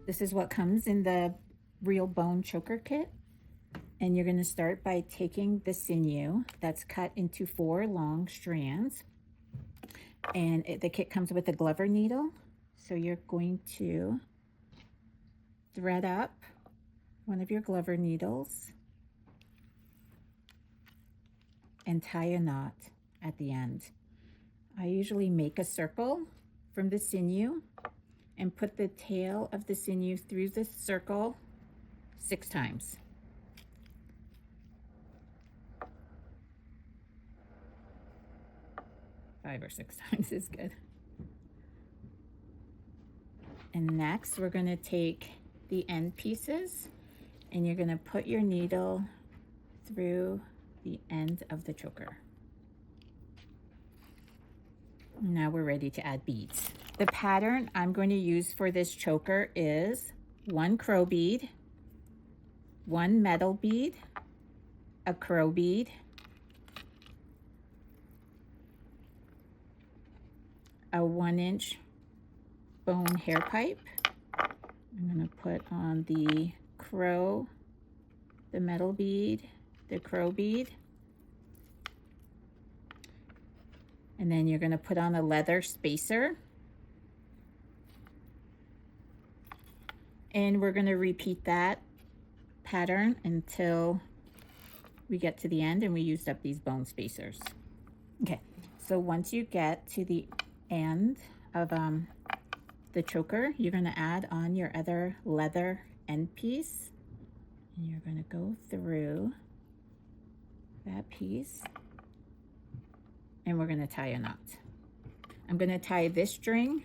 This is what comes in the real bone choker kit. And you're going to start by taking the sinew that's cut into 4 long strands. And the kit comes with a Glover needle. So you're going to thread up one of your Glover needles and tie a knot at the end. I usually make a circle from the sinew and put the tail of the sinew through the circle 6 times. Five or 6 times is good. And next we're going to take the end pieces and you're going to put your needle through the end of the choker. Now we're ready to add beads. The pattern I'm going to use for this choker is 1 crow bead, 1 metal bead, a crow bead, a 1-inch bone hair pipe. I'm going to put on the crow, the metal bead, the crow bead, and then you're going to put on a leather spacer, and we're going to repeat that pattern until we get to the end and we used up these bone spacers. Okay, so once you get to the end of the choker, you're going to add on your other leather end piece, and you're going to go through that piece and we're going to tie a knot. I'm going to tie this string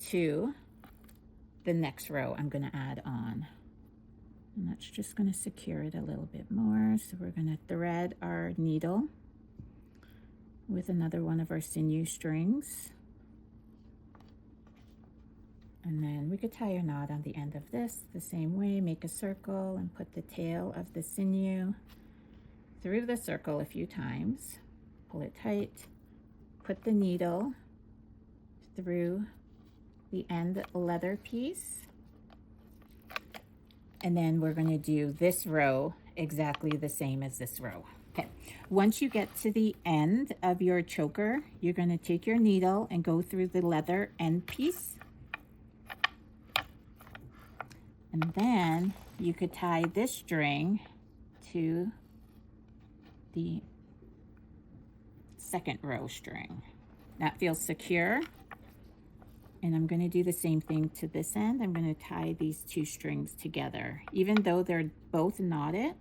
to the next row I'm going to add on, and that's just going to secure it a little bit more. So we're going to thread our needle with another one of our sinew strings. And then we could tie a knot on the end of this the same way, make a circle and put the tail of the sinew through the circle a few times, pull it tight, put the needle through the end leather piece, and then we're going to do this row exactly the same as this row. Okay, once you get to the end of your choker, you're going to take your needle and go through the leather end piece. And then you could tie this string to the second row string. That feels secure. And I'm going to do the same thing to this end. I'm going to tie these 2 strings together. Even though they're both knotted,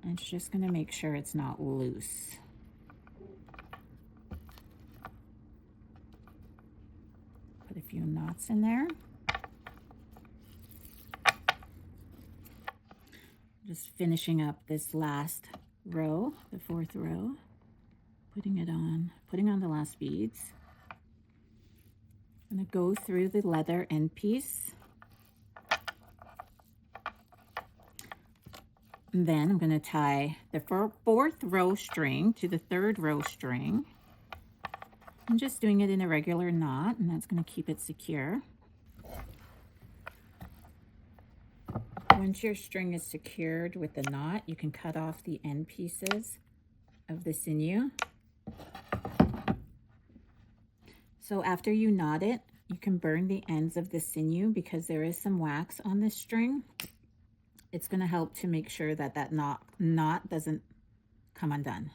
I'm just going to make sure it's not loose. Put a few knots in there. Just finishing up this last row, the 4th row, putting on the last beads. I'm going to go through the leather end piece. And then I'm going to tie the 4th row string to the 3rd row string. I'm just doing it in a regular knot, and that's going to keep it secure. Once your string is secured with the knot, you can cut off the end pieces of the sinew. So after you knot it, you can burn the ends of the sinew because there is some wax on this string. It's going to help to make sure that that knot doesn't come undone.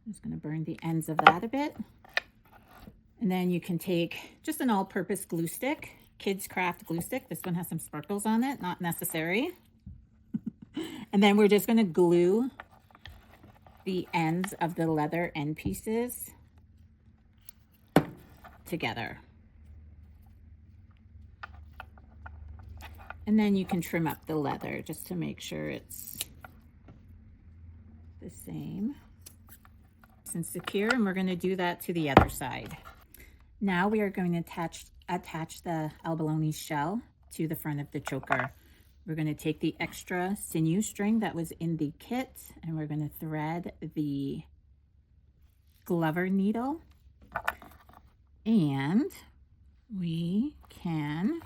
I'm just going to burn the ends of that a bit. And then you can take just an all-purpose glue stick, Kids Craft glue stick. This one has some sparkles on it, not necessary. And then we're just going to glue the ends of the leather end pieces together. And then you can trim up the leather just to make sure it's the same and secure, and we're going to do that to the other side. Now we are going to attach the abalone shell to the front of the choker. We're going to take the extra sinew string that was in the kit, and we're going to thread the Glover needle, and we can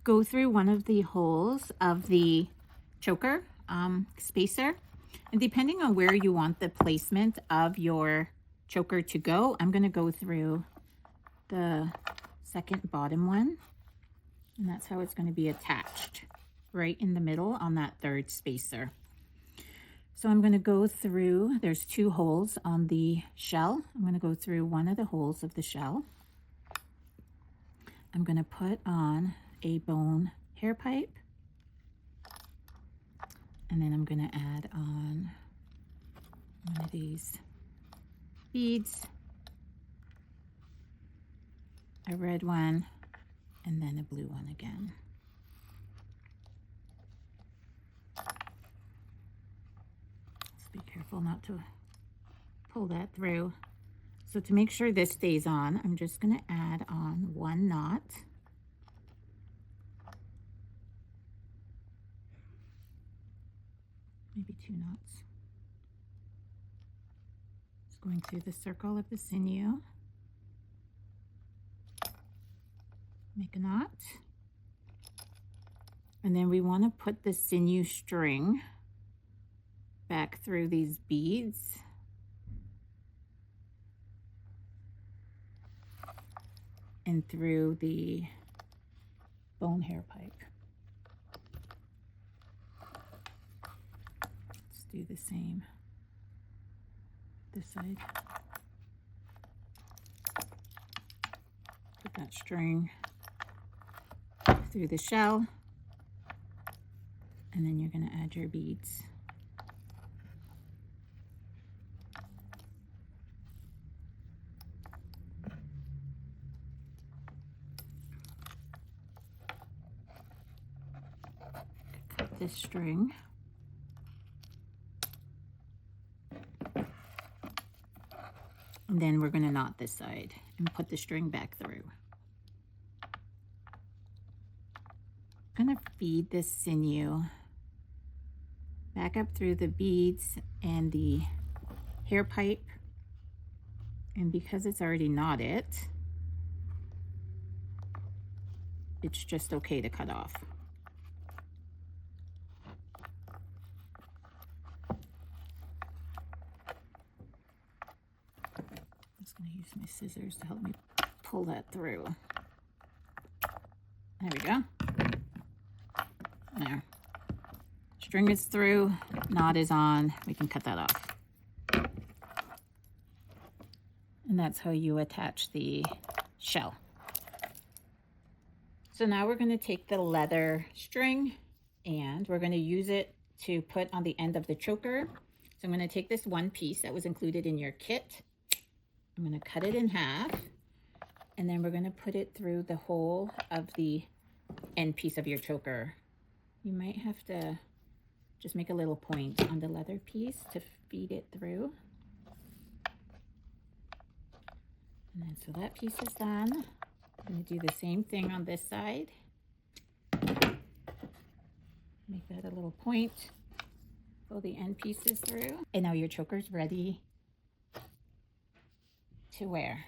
go through one of the holes of the choker spacer, and depending on where you want the placement of your choker to go, I'm going to go through the second bottom one, and that's how it's going to be attached, right in the middle on that third spacer. So I'm going to go through, there's 2 holes on the shell. I'm going to go through one of the holes of the shell. I'm going to put on a bone hair pipe, and then I'm going to add on one of these beads, a red one, and then a blue one again. Just be careful not to pull that through. So to make sure this stays on, I'm just going to add on 1 knot. Maybe 2 knots. Just going through the circle of the sinew. Make a knot. And then we want to put the sinew string back through these beads. And through the bone hair pipe. Let's do the same this side. Put that string through the shell, and then you're going to add your beads. Cut this string. And then we're going to knot this side and put the string back through. I'm going to feed this sinew back up through the beads and the hair pipe. And because it's already knotted, it's just okay to cut off. I'm just going to use my scissors to help me pull that through. There we go. There. String is through, knot is on, we can cut that off. And that's how you attach the shell. So now we're going to take the leather string and we're going to use it to put on the end of the choker. So I'm going to take this one piece that was included in your kit. I'm going to cut it in half, and then we're going to put it through the hole of the end piece of your choker. You might have to just make a little point on the leather piece to feed it through. And then so that piece is done. I'm going to do the same thing on this side. Make that a little point. Pull the end pieces through. And now your choker's ready to wear.